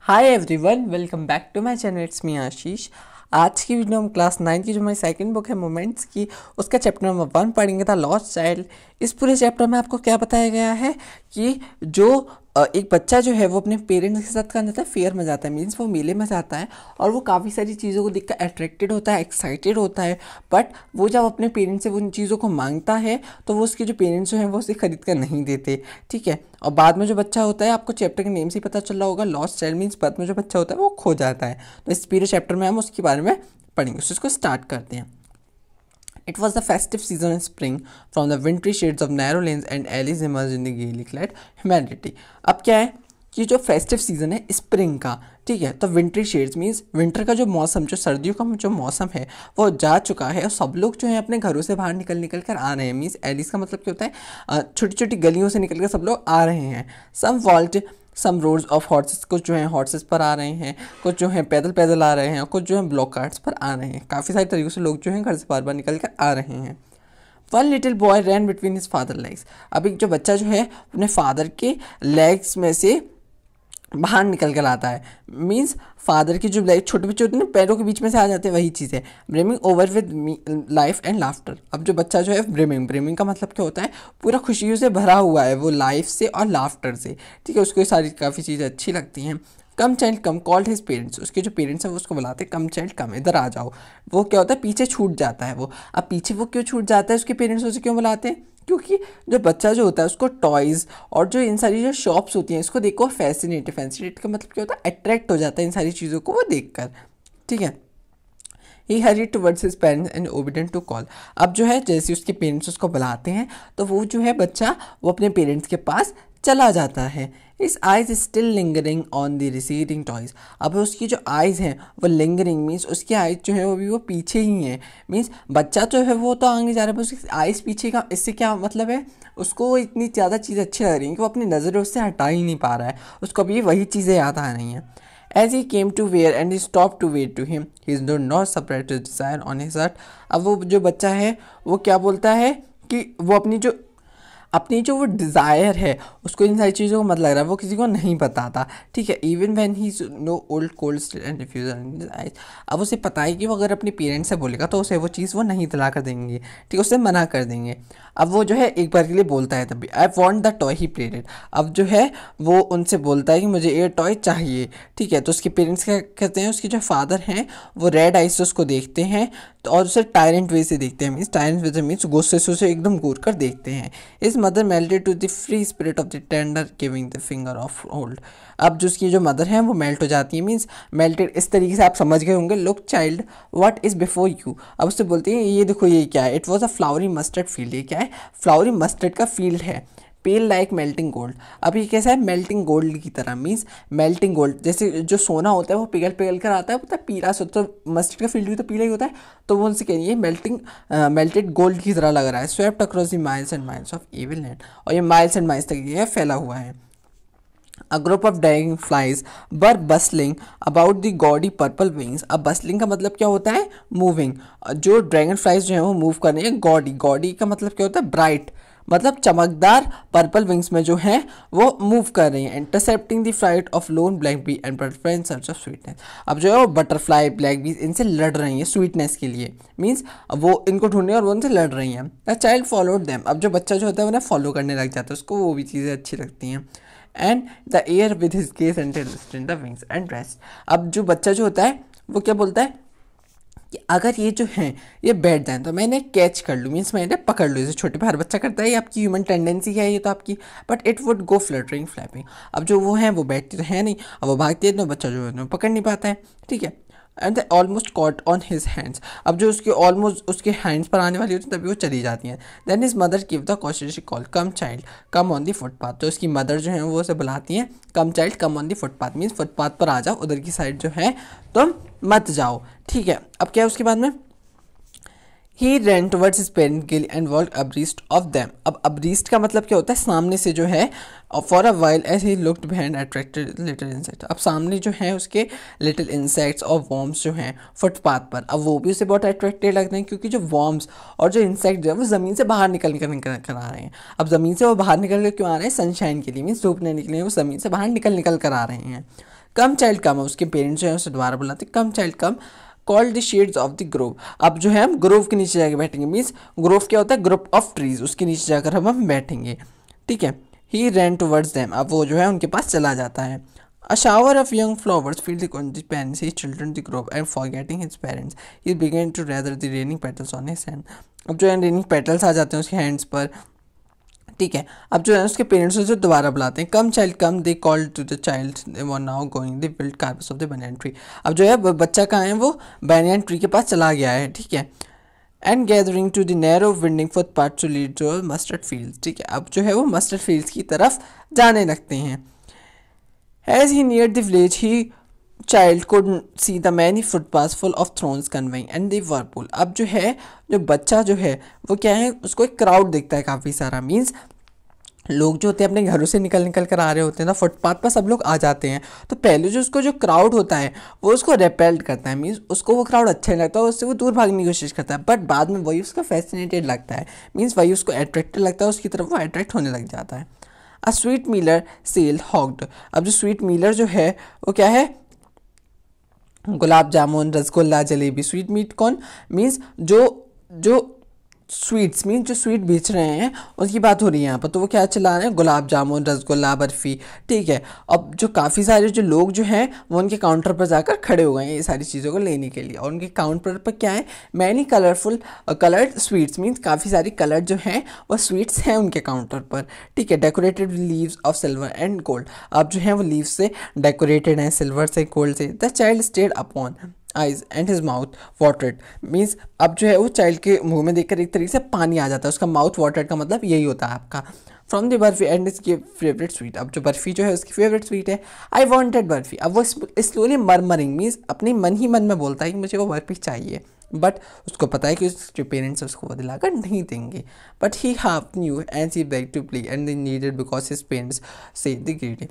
Hi everyone, welcome back to my channel. It's me Ashish. आज की video हम class 9 की जो हमारी सेकंड बुक है मोमेंट्स की, उसका चैप्टर नंबर 1 पढ़ेंगे था, लॉस्ट चाइल्ड। इस पूरे चैप्टर में आपको क्या बताया गया है कि जो एक बच्चा जो है वो अपने पेरेंट्स के साथ कहाँ जाता है, फेयर में जाता है, मीन्स वो मेले में जाता है और वो काफ़ी सारी चीज़ों को देखकर अट्रैक्टेड होता है, एक्साइटेड होता है। बट वो जब अपने पेरेंट्स से उन चीज़ों को मांगता है तो वो उसके जो पेरेंट्स जो हैं वो उसे खरीद कर नहीं देते, ठीक है। और बाद में जो बच्चा होता है, आपको चैप्टर के नेम से ही पता चल रहा होगा, लॉस्ट चाइल्ड मीन्स बाद में जो बच्चा होता है वो खो जाता है। तो इस पूरे चैप्टर में हम उसके बारे में पढ़ेंगे, तो इसको स्टार्ट करते हैं। It was the festive season in spring. From the wintry shades of narrow lanes and alleys emerged in the gaily clad humanity. अब क्या है कि जो फेस्टिव सीजन है स्प्रिंग का, ठीक है, तो विंट्री शेड्स मीन्स विंटर का जो मौसम, जो सर्दियों का जो मौसम है वो जा चुका है और सब लोग जो है अपने घरों से बाहर निकल कर आ रहे हैं। मीन्स एलिस का मतलब क्या होता है, छोटी छोटी गलियों से निकल कर सब लोग आ रहे हैं। सम रोड्स ऑफ हॉर्सेस, कुछ जो है हॉर्सेस पर आ रहे हैं, कुछ जो है पैदल पैदल आ रहे हैं, कुछ जो है ब्लॉक कार्ट्स पर आ रहे हैं। काफ़ी सारे तरीक़ों से लोग जो हैं घर से बार बार निकल कर आ रहे हैं। वन लिटिल बॉय रैन बिटवीन हिज फादर लेग्स। अब एक जो बच्चा जो है अपने फादर के लेग्स में से बाहर निकल कर आता है। मीन्स फादर की जो छोटे बच्चे होते हैं ना, पैरों के बीच में से आ जाते हैं, वही चीज़ है। Brimming over with life and laughter. अब जो बच्चा जो है ब्रिमिंग का मतलब क्या होता है, पूरा खुशियों से भरा हुआ है वो, लाइफ से और लाफ्टर से, ठीक है। उसको ये सारी काफ़ी चीज़ें अच्छी लगती हैं। Come child come called his parents. उसके जो पेरेंट्स हैं वो उसको बुलाते हैं कम चाइल्ड कम, इधर आ जाओ। वो क्या होता है, पीछे छूट जाता है वो। अब पीछे वो क्यों छूट जाता है, उसके पेरेंट्स उसे क्यों बुलाते हैं, क्योंकि जो बच्चा जो होता है उसको टॉयज़ और जो इन सारी जो शॉप्स होती हैं इसको देखो फैसिनेट का मतलब क्या होता है, अट्रैक्ट हो जाता है इन सारी चीज़ों को वो देख कर, ठीक है। He hurry towards his parents and obedient to call. अब जो है जैसे उसके पेरेंट्स उसको बुलाते हैं तो वो जो है बच्चा वो अपने पेरेंट्स के पास चला जाता है। इस eyes still lingering on the receding toys. अब उसकी जो आइज़ हैं वो लिंगरिंग मीन्स उसकी आइज़ जो है वो भी वो पीछे ही हैं। मीन्स बच्चा जो है वो तो आगे जा रहा है, बस उसकी आइज़ पीछे का। इससे क्या मतलब है, उसको इतनी ज़्यादा चीज़ें अच्छी लग रही हैं कि वो अपनी नज़रें उससे हटा ही नहीं पा रहा है, उसको अभी वही चीज़ें याद आ रही हैं। As he came to where and he stopped to wait to him, he did not suppress his desire on his heart. अब वो जो बच्चा है वो क्या बोलता है कि वो अपनी जो वो डिज़ायर है उसको इन सारी चीज़ों को मत लग रहा है, वो किसी को नहीं बताता, ठीक है। Even when he no old cold still and refusal in his eyes. अब उसे पता है कि वो अगर अपने पेरेंट्स से बोलेगा तो उसे वो चीज़ वो नहीं दिला कर देंगे, ठीक है, उससे मना कर देंगे। अब वो जो है एक बार के लिए बोलता है तभी, I want the toy he played it. अब जो है वो उनसे बोलता है कि मुझे ये टॉय चाहिए, ठीक है। तो उसके पेरेंट्स क्या कहते हैं, उसके जो फादर हैं वो रेड आइज से उसको देखते हैं तो और उसे टायरेंट वे से देखते हैं। मीन्स टायरेंट वे से मीन्स गुस्से से उसे एकदम घूर कर देखते हैं। His mother melted to the free spirit of the tender giving the finger of hold. अब जो उसकी जो मदर हैं वो मेल्ट हो जाती है। मीन्स मेल्टेड इस तरीके से आप समझ गए होंगे, look child what is before you. अब उससे बोलते हैं ये देखो ये क्या है, it was a flowery mustard field. ये क्या है, फ्लावरी मस्टर्ड का फील्ड है। पेल लाइक मेल्टिंग गोल्ड। अब ये कैसा है, मेल्टिंग गोल्ड की तरह। मीन्स मेल्टिंग गोल्ड जैसे जो सोना होता है वो पिघल पिघल कर आता है, पता है पीला सो, तो मस्टर्ड का फील्ड भी तो पीला ही होता है। तो वो उनसे कहिए मेल्टेड गोल्ड की तरह लग रहा है। Swept across the miles and miles of evil land. और ये माइल्स एंड माइल्स तक ये फैला हुआ है। A group of dragon flies were bustling about the gaudy purple wings. अब bustling का मतलब क्या होता है, मूविंग। जो ड्रैगन फ्लाइज जो है वो मूव कर रही है। गॉडी का मतलब क्या होता है, ब्राइट, मतलब चमकदार पर्पल विंग्स में जो है वो मूव कर रही हैं। Intercepting the flight of lone black bee and butterfly in search of sweetness. अब जो है वो बटरफ्लाई ब्लैक बी इनसे लड़ रही हैं स्वीटनेस के लिए। मीन्स वो इनको ढूंढने और वो उनसे लड़ रही हैं। The child followed them. अब जो बच्चा जो होता है उन्हें फॉलो करने लग जाता है, उसको वो भी चीज़ें अच्छी लगती हैं। And the air with his gaze and the wings and rest. अब जो बच्चा जो होता है वो क्या बोलता है कि अगर ये जो हैं ये बैठ जाएं तो मैं इन्हें कैच कर लूँ, मीन्स मैं इन्हें पकड़ लूँ। जैसे छोटे पे हर बच्चा करता है, ये आपकी ह्यूमन टेंडेंसी है ये तो आपकी, but it would go fluttering flapping. अब जो वो हैं वो बैठती तो है नहीं, अब वो भागती है तो बच्चा जो है पकड़ नहीं पाता है, ठीक है। And the almost caught on his hands. अब जो उसके ऑलमोस्ट उसके हैंड्स पर आने वाली होती है तभी वो चली जाती हैं। Then his mother give the cautious call, come child come on the footpath. तो उसकी मदर जो है वो उसे बुलाती हैं, come child come on the footpath, means footpath पर आ जाओ, उधर की साइड जो है तुम मत जाओ, ठीक है। अब क्या है उसके बाद में, He ran towards his parent gill and walked abreast of them. अब abreast का मतलब क्या होता है, सामने से जो है। For a while as he looked behind attracted little insects. अब सामने जो है उसके little insects और worms जो हैं फुटपाथ पर, अब वो भी उसे बहुत अट्रैक्टेड लगते हैं क्योंकि जो worms और जो इंसेक्ट जो है वो ज़मीन से बाहर निकल कर आ रहे हैं। अब ज़मीन से वो बाहर निकल कर क्यों आ रहे हैं, सनशाइन के लिए, मीन्स धूप नहीं निकले, वो ज़मीन से बाहर निकल कर आ रहे हैं। कम चाइल्ड कम, उसके पेरेंट्स जो है उसे दोबारा बुलाते, come child come, called the shades of the grove. अब जो है हम ग्रोव के नीचे जाकर बैठेंगे, मीन्स ग्रोव क्या होता है, ग्रुप ऑफ ट्रीज, उसके नीचे जाकर हम बैठेंगे, ठीक है। ही रैन टुवर्ड्स देम, अब वो जो है उनके पास चला जाता है। A shower of young flowers filled the parents, his children the grove, and forgetting his parents, he began to gather the raining petals on his hand. अब जो है रेनिंग पेटल्स आ जाते हैं उसके हैंड्स पर, ठीक है। अब जो है उसके पेरेंट्स उसे दोबारा बुलाते हैं, come child come, they called to the child, they were now going, they build corpus of the banyan tree. अब जो है बच्चा कहाँ है, वो banyan ट्री के पास चला गया है, ठीक है। And gathering to the narrow winding footpath to lead to mustard fields, ठीक है। अब जो है वो मस्टर्ड फील्ड्स की तरफ जाने लगते हैं। As he neared the village, he child could see the many footpaths full of thrones conveying and the whirlpool. अब जो है जो बच्चा जो है वो क्या है, उसको एक क्राउड दिखता है काफ़ी सारा, मीन्स लोग जो होते हैं अपने घरों से निकल निकल कर आ रहे होते हैं ना, फुटपाथ पर सब लोग आ जाते हैं। तो पहले जो उसको जो क्राउड होता है वो उसको रेपेल्ड करता है, मीन्स उसको वो क्राउड अच्छा नहीं लगता है, उससे वो दूर भागने की कोशिश करता है। बट बाद में वही उसका फैसिनेटेड लगता है, मीन्स वही उसको अट्रैक्टिव लगता है, उसकी तरफ वो अट्रैक्ट होने लग जाता है। अ स्वीट मीलर सेल हॉग्ड, अब जो स्वीट मीलर जो है वो क्या है, गुलाब जामुन, रसगुल्ला, जलेबी। स्वीट मीट कौन, मीन्स जो जो स्वीट्स, मीन्स जो स्वीट बेच रहे हैं उसकी बात हो रही है यहाँ पर। तो वो क्या चला रहे हैं, गुलाब जामुन, रसगुल्ला, बर्फ़ी, ठीक है। अब जो काफ़ी सारे जो लोग जो हैं वो उनके काउंटर पर जाकर खड़े हो गए हैं ये सारी चीज़ों को लेने के लिए, और उनके काउंटर पर क्या है, many colourful coloured sweets, means काफ़ी सारी कलर जो हैं वो स्वीट्स हैं उनके काउंटर पर, ठीक है। Decorated leaves of silver and gold, अब जो है वो लीव्स से डेकोरेटेड हैं, सिल्वर से, गोल्ड से। The child stayed upon eyes and his mouth watered, means अब जो है वो चाइल्ड के मुंह में देखकर एक तरीके से पानी आ जाता है, उसका माउथ वाटर्ड का मतलब यही होता है आपका। फ्रॉम द बर्फी एंड इसकी फेवरेट स्वीट, अब जो बर्फ़ी जो है उसकी फेवरेट स्वीट है। आई वॉन्टेड बर्फ़ी, अब वो स्लोली मरमरिंग, मीन्स अपनी मन ही मन में बोलता है कि मुझे वो बर्फ़ी चाहिए, बट उसको पता है कि उसके पेरेंट्स उसको वो दिलाकर नहीं देंगे। But he half knew and see beg to play and they needed because his parents say the greedy.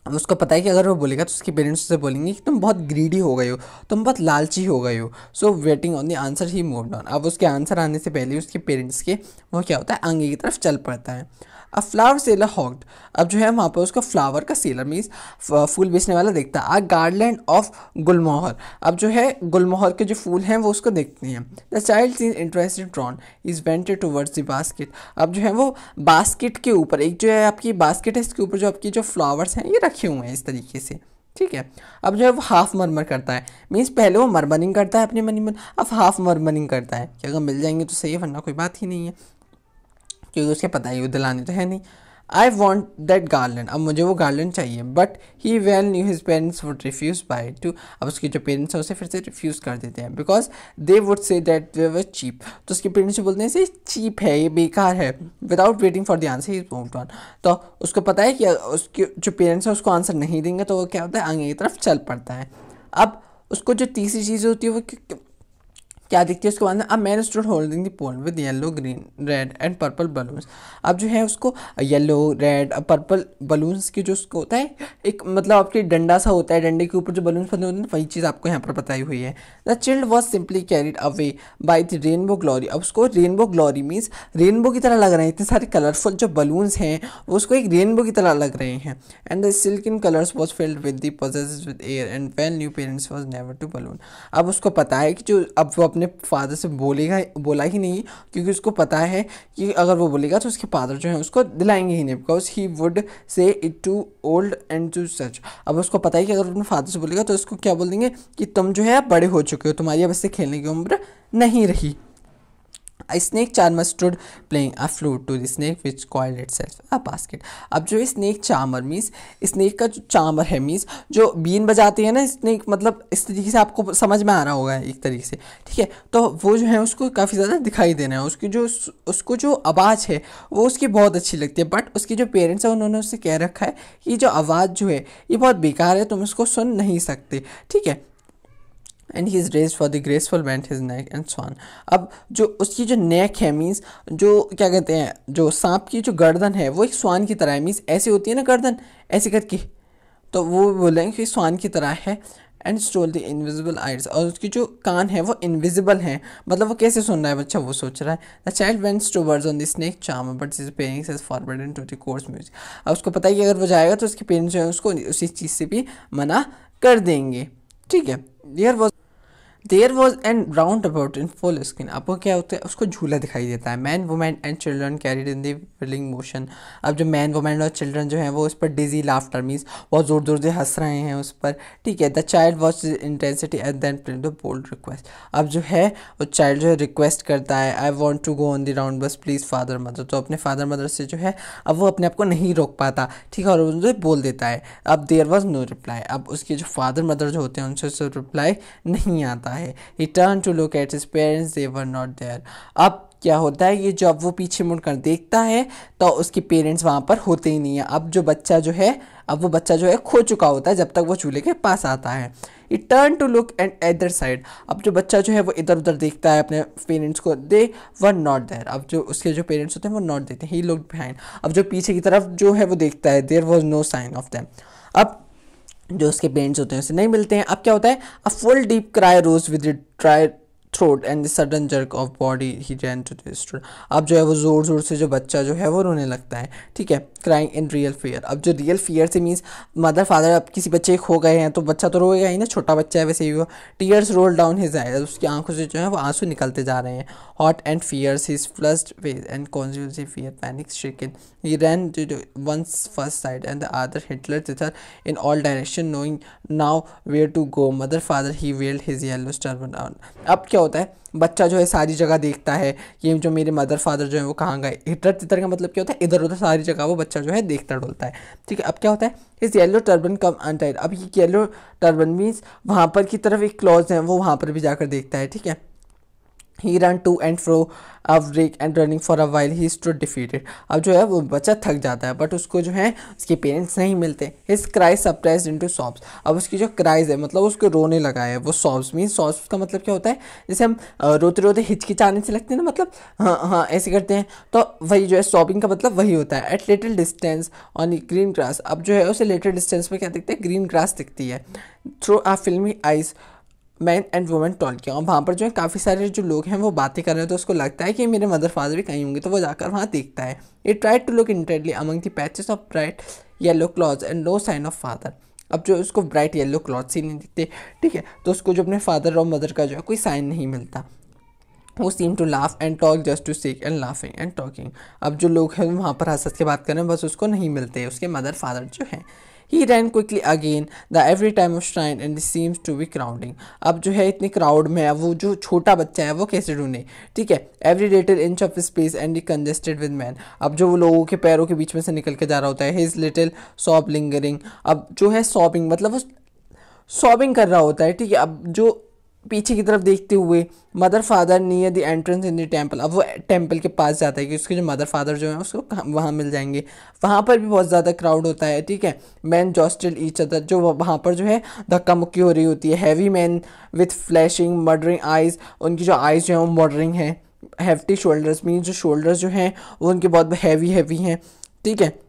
अब उसको पता है कि अगर वो बोलेगा तो उसके पेरेंट्स उससे बोलेंगे कि तुम बहुत ग्रीडी हो गए हो, तुम बहुत लालची हो गए हो। So waiting on the answer he moved on, अब उसके आंसर आने से पहले उसके पेरेंट्स के वो क्या होता है, आगे की तरफ चल पड़ता है। अ फ्लावर सेलर हॉग्ड, अब जो है वहाँ पर उसको फ्लावर का सेलर मीन्स फूल बेचने वाला देखता है। अ गार्लैंड ऑफ गुलमोहर, अब जो है गुलमोहर के जो फूल हैं वो उसको देखते हैं। The child seen interested drawn is wanted towards the basket, अब जो है वो बास्केट के ऊपर, एक जो है आपकी बास्केट है इसके ऊपर जो आपकी जो फ्लावर्स हैं ये रखे हुए हैं इस तरीके से, ठीक है। अब जो है वो हाफ मरमर करता है, मीन्स पहले वो मरमरिंग करता है अपने मन ही मन, अब हाफ मरमरिंग करता है कि अगर मिल जाएंगे तो सही है, वरना कोई बात ही नहीं है, क्योंकि उसके पता ही वो दिलाने तो है नहीं। आई वॉन्ट दैट गार्लैंड, अब मुझे वो गार्लैंड चाहिए। But he well new his parents would refuse by two, अब उसके जो पेरेंट्स हैं उसे फिर से रिफ्यूज़ कर देते हैं, because they would say that they were cheap, तो उसके पेरेंट्स बोलते हैं ये चीप है, ये बेकार है। Without waiting for the answer he moved on, तो उसको पता है कि उसके जो पेरेंट्स हैं उसको आंसर नहीं देंगे तो वो क्या होता है, आगे की तरफ चल पड़ता है। अब उसको जो तीसरी चीज़ होती है वो क्या दिखती है उसके बाद में, अब man stood holding the pole with yellow, green, red and purple balloons, अब जो है उसको येलो, रेड, पर्पल बलून्स की जो उसको होता है एक मतलब आपकी डंडा सा होता है, डंडे के ऊपर जो बलून्स बने होते हैं वही चीज़ आपको यहाँ पर बताई हुई है। The chilled was simply carried away by the rainbow glory, अब उसको रेनबो ग्लोरी मीन्स रेनबो की तरह लग रहे हैं, इतने सारे कलरफुल जो बलून्स हैं वो उसको एक रेनबो की तरह लग रहे हैं। And the silk in colours was filled with the pages with air and well knew parents was never to balloon, अब उसको पता है कि जो अब वो अपने फादर से बोला ही नहीं, क्योंकि उसको पता है कि अगर वो बोलेगा तो उसके फादर जो है उसको दिलाएंगे ही नहीं, because he would say it too old and too such, अब उसको पता है कि अगर अपने फादर से बोलेगा तो उसको क्या बोल देंगे कि तुम जो है आप बड़े हो चुके हो, तुम्हारी अब इससे खेलने की उम्र नहीं रही। A snake charmer stood playing a flute to the snake which coiled itself a basket, अब जो स्नेक चार्मर मीन्स स्नेक का जो चार्मर है मीन्स जो बीन बजाते हैं ना स्नेक, मतलब इस तरीके से आपको समझ में आ रहा होगा एक तरीके से, ठीक है। तो वो जो है उसको काफ़ी ज़्यादा दिखाई देना है, उसको जो आवाज़ है वो उसकी बहुत अच्छी लगती है, बट उसके जो पेरेंट्स हैं उन्होंने उससे कह रखा है कि जो आवाज़ जो है ये बहुत बेकार है, तुम इसको सुन नहीं सकते, ठीक है। And he is raise for the graceful bent his neck and swan, अब जो उसकी जो नेक है मीन्स जो क्या कहते हैं जो सांप की जो गर्दन है वो एक स्वान की तरह है, मीन्स ऐसे होती है ना गर्दन ऐसे करके, तो वो बोलेंगे कि स्वान की तरह है। And stole the invisible eyes, और उसकी जो कान है वो इनविजिबल है, मतलब वो कैसे सुन रहा है बच्चा वो सोच रहा है। The child wants towards on the snake charmer but his parents has forbidden to the course music. अब उसको पता है कि अगर वो जाएगा तो उसके पेरेंट्स जो है उसको उसी चीज़ से भी मना कर देंगे, ठीक है। There was and round about in full screen. आपको क्या होता है, उसको झूला दिखाई देता है। Man women and children carried in the wheeling motion. अब जो मैन वुमेन और चिल्ड्रन जो हैं वो उस पर डिजी लाफ्टर मीन्स बहुत ज़ोर ज़ोर से हंस रहे हैं उस पर, ठीक है। The child watch intensity and then played the bold request. अब जो है वो चाइल्ड जो है रिक्वेस्ट करता है, I want to go on the round bus please father mother. तो अपने फादर मदर से जो है अब वो अपने आप को नहीं रोक पाता, ठीक है, और उनसे बोल देता है। अब देयर वॉज नो रिप्लाई। अब उसके जो फादर मदर जो होते हैं उनसे रिप्लाई नहीं आता है। He turn to look at his parents, they were not there. अब क्या होता है कि जब वो पीछे मुड़कर देखता है तो उसके पेरेंट्स वहाँ पर होते ही नहीं है। अब जो बच्चा जो है, अब वो बच्चा जो है खो चुका होता है जब तक वो चूल्हे के पास आता है। He turn to look at other side. अब जो बच्चा जो है वो इधर उधर देखता है अपने पेरेंट्स को, दे वर नॉट देयर। अब जो उसके जो पेरेंट्स होते हैं वो नॉट देते हैं। ही लुक बिहाइंड। अब जो पीछे की तरफ जो है वो देखता है, there was no sign of them. अब जो उसके पेरेंट्स होते हैं उसे नहीं मिलते हैं। अब क्या होता है, a full deep cry rose with dry throat and the sudden jerk of body he ran to the store. अब जो है वो ज़ोर ज़ोर से जो बच्चा जो है वो रोने लगता है, ठीक है, क्राइंग इन रियल फियर। अब जो रियल फियर से मीन्स मदर फादर अब किसी बच्चे खो गए हैं तो बच्चा तो रोएगा ही ना, छोटा बच्चा है वैसे ही वो। Tears roll down his eyes. उसकी आंखों से जो है वो आंसू निकलते जा रहे हैं। Hot and fierce his flushed face and constituency fear panic stricken. He ran to one's first side and the other Hitler thither in all direction, knowing now where to go. Mother, father, he wheeled his yellow turban on. अब क्या होता है, बच्चा जो है सारी जगह देखता है ये जो मेरे मदर फादर जो है वो कहाँ गए। हिटलर तितर का मतलब क्या होता है, इधर उधर सारी जगह वो बच्चा जो है देखता डोलता है, ठीक है। अब क्या होता है, इस येलो टर्बन कम अनटाइड। अब ये येलो टर्बन मीन्स वहाँ पर की तरफ एक क्लॉज है, वो वहाँ पर भी जाकर देखता है, ठीक है। He ran to and fro, awake and running for a while. He stood defeated. अब जो है वो बच्चा थक जाता है बट उसको जो है उसके पेरेंट्स नहीं मिलते। His cries suppressed into sobs. अब उसकी जो क्राइज है मतलब उसको रोने लगा है, वो sobs मीन्स sobs का मतलब क्या होता है, जैसे हम रोते रोते हिचकिचाने से लगते हैं ना, मतलब हाँ हाँ ऐसे करते हैं, तो वही जो है सॉबिंग का मतलब वही होता है। At little distance on green grass. अब जो है उसे लिटिल डिस्टेंस में क्या दिखता है, ग्रीन ग्रास दिखती है। Through a filmy eyes man and women tall किया, और वहाँ पर जो है काफ़ी सारे जो लोग हैं वो बातें कर रहे हैं, तो उसको लगता है कि मेरे मदर फादर भी कहीं होंगे, तो वो जाकर वहाँ देखता है। It tried to look intently among the patches of bright yellow clothes and no sign of father. अब जो उसको ब्राइट येलो क्लॉथ्स ही नहीं दिखते, ठीक है, तो उसको जो अपने फादर और मदर का जो है कोई साइन नहीं मिलता। वो seem to laugh and talk just to seek and laughing and talking. अब जो लोग हैं वहाँ पर हंस के बात कर रहे हैं, बस उसको नहीं मिलते उसके मदर फादर जो हैं। He ran quickly again the every time of shrine and it seems to be crowding. अब जो है इतनी क्राउड में अब वो जो छोटा बच्चा है वो कैसे ढूंढे, ठीक है। Every little inch of space and he congested with man. अब जो वो लोगों के पैरों के बीच में से निकल के जा रहा होता है। His little sob lingering. अब जो है सॉबिंग मतलब वो सॉबिंग कर रहा होता है, ठीक है। अब जो पीछे की तरफ देखते हुए mother father near the entrance in the temple. अब वो टेम्पल के पास जाता है कि उसके जो मदर फादर जो है उसको वहाँ मिल जाएंगे। वहाँ पर भी बहुत ज़्यादा क्राउड होता है, ठीक है। Man jostle each other. जो वहाँ पर जो है धक्का मुक्की हो रही होती है। Heavy man with flashing murdering eyes. उनकी जो आइज जो है वो मर्डरिंग है। हैफ्टी शोल्डर्स मीन जो शोल्डर्स जो हैं वो उनके बहुत हैवी हैं, ठीक है।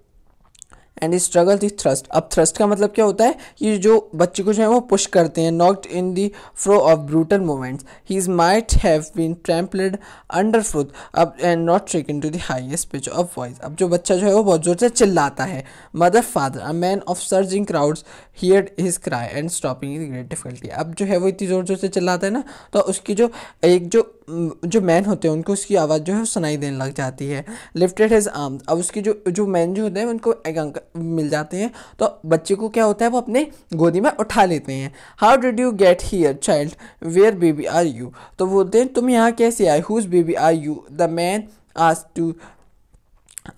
And struggle the thrust. अब थ्रस्ट का मतलब क्या होता है, ये जो बच्चे को जो है वो पुश करते हैं। Knocked in the throe of brutal moments. He's might have been trampled under foot अब and not taken to the highest pitch of voice. अब जो बच्चा जो है वो बहुत जोर से चिल्लाता है। Mother father a man of surging crowds heard his cry and stopping is great difficulty. अब जो है वो इतनी जोर जोर से चिल्लाता है ना, तो उसकी जो मैन होते हैं उनको उसकी आवाज़ जो है सुनाई देने लग जाती है। Lifted his arm. अब उसकी जो मैन जो होते हैं उनको एक मिल जाते हैं, तो बच्चे को क्या होता है वो अपने गोदी में उठा लेते हैं। How did you get here child, where baby are you. तो बोलते हैं तुम यहाँ कैसे आए, whose baby are you. The man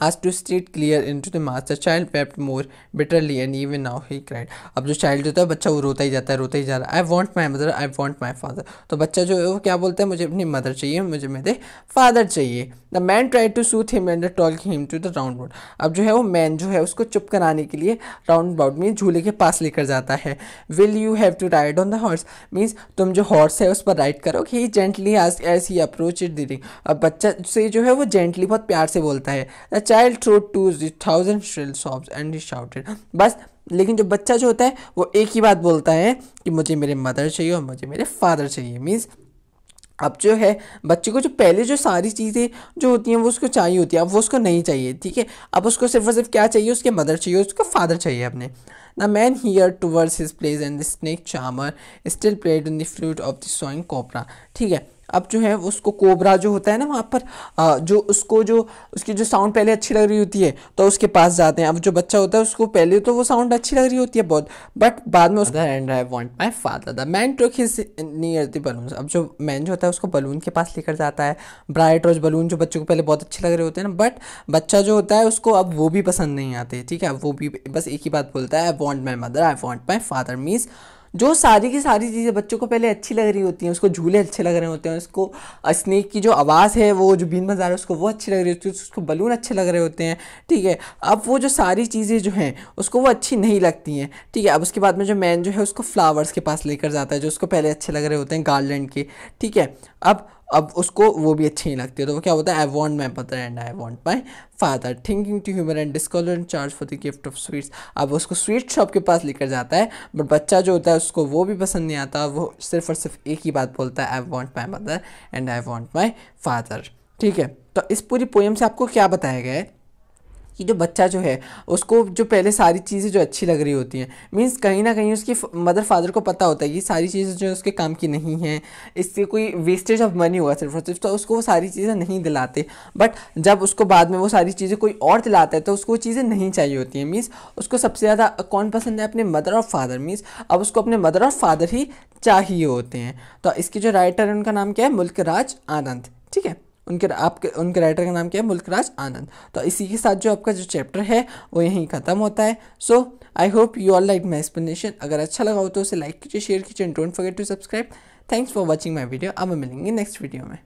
asked to state clear into the mass. The child wept more bitterly and even now he cried. अब जो child होता है बच्चा वो रोता ही जाता है, रोता ही जा रहा है। I want my mother, I want my father. तो बच्चा जो है वो क्या बोलता है, मुझे अपनी मदर चाहिए, मुझे मेरे फादर चाहिए। The man tried to soothe him and talk him to the round board. अब जो है वो मैन जो है उसको चुप कराने के लिए राउंड बोर्ड में झूले के पास लेकर जाता है। Will you have to ride on the horse means तुम जो हॉर्स है उस पर राइड करो। He gently asked as he approach it the ring. अब बच्चा से जो है वो जेंटली बहुत प्यार से बोलता है। The child threw to the 1,000 shrill sobs and he shouted. बस लेकिन जो बच्चा जो होता है वो एक ही बात बोलता है कि मुझे मेरे मदर चाहिए और मुझे मेरे फादर चाहिए। मीन्स अब जो है बच्चे को जो पहले जो सारी चीज़ें जो होती हैं वो उसको चाहिए होती है, अब वो उसको नहीं चाहिए, ठीक है। अब उसको सिर्फ और सिर्फ क्या चाहिए, उसके मदर चाहिए, उसको फादर चाहिए अपने। The man here towards his place and the snake charmer still played in the flute of the sowing cobra, ठीक है। अब जो है उसको कोबरा जो होता है ना वहाँ पर जो उसको जो उसकी जो साउंड पहले अच्छी लग रही होती है तो उसके पास जाते हैं। अब जो बच्चा होता है उसको पहले तो वो साउंड अच्छी लग रही होती है बहुत, बट बाद में उसका and I want my father. The man took his near the balloon. अब जो मैन जो होता है उसको बलून के पास लेकर जाता है, ब्राइट रोज बलून जो बच्चों को पहले बहुत अच्छे लग रहे होते हैं ना, बट बच्चा जो होता है उसको अब वो भी पसंद नहीं आते, ठीक है। अब वो भी बस एक ही बात बोलता है, I want my mother, I want my father. Means जो सारी की सारी चीज़ें बच्चों को पहले अच्छी लग रही होती हैं, उसको झूले अच्छे लग रहे होते हैं, उसको स्नेक की जो आवाज़ है वो जो बीन बजा रहा है उसको वो अच्छी लग रही होती है, उसको बलून अच्छे लग रहे होते हैं, ठीक है। अब वो जो सारी चीज़ें जो हैं उसको वो अच्छी नहीं लगती हैं, ठीक है। अब उसके बाद में जो मैन जो है उसको फ्लावर्स के पास लेकर जाता है जो उसको पहले अच्छे लग रहे होते हैं, गार्लैंड के, ठीक है। अब उसको वो भी अच्छी नहीं लगती है, तो वो क्या होता है, I want my mother and I want my father, thinking to humour and discover and charge for the gift of sweets. अब उसको स्वीट शॉप के पास लेकर जाता है, बट बच्चा जो होता है उसको वो भी पसंद नहीं आता, वो सिर्फ और सिर्फ एक ही बात बोलता है, I want my mother and I want my father, ठीक है। तो इस पूरी पोएम से आपको क्या बताया गया है कि जो बच्चा जो है उसको जो पहले सारी चीज़ें जो अच्छी लग रही होती हैं, मीन्स कहीं ना कहीं उसकी मदर फादर को पता होता है कि सारी चीज़ें जो उसके काम की नहीं हैं, इससे कोई वेस्टेज ऑफ मनी होगा सिर्फ और सिर्फ, तो उसको वो सारी चीज़ें नहीं दिलाते। बट जब उसको बाद में वो सारी चीज़ें कोई और दिलाता है तो उसको वो चीज़ें नहीं चाहिए होती हैं। मीन्स उसको सबसे ज़्यादा कौन पसंद है, अपने मदर और फादर। मीन्स अब उसको अपने मदर और फादर ही चाहिए होते हैं। तो इसके जो राइटर है उनका नाम क्या है, मुल्कराज आनंद, ठीक है। उनके राइटर का नाम क्या है, मुल्कराज आनंद। तो इसी के साथ जो आपका जो चैप्टर है वो यहीं ख़त्म होता है। So I hope you all like my explanation. अगर अच्छा लगा हो तो उसे लाइक कीजिए, शेयर कीजिए and don't forget to subscribe. Thanks for watching my video. अब हम मिलेंगे नेक्स्ट वीडियो में।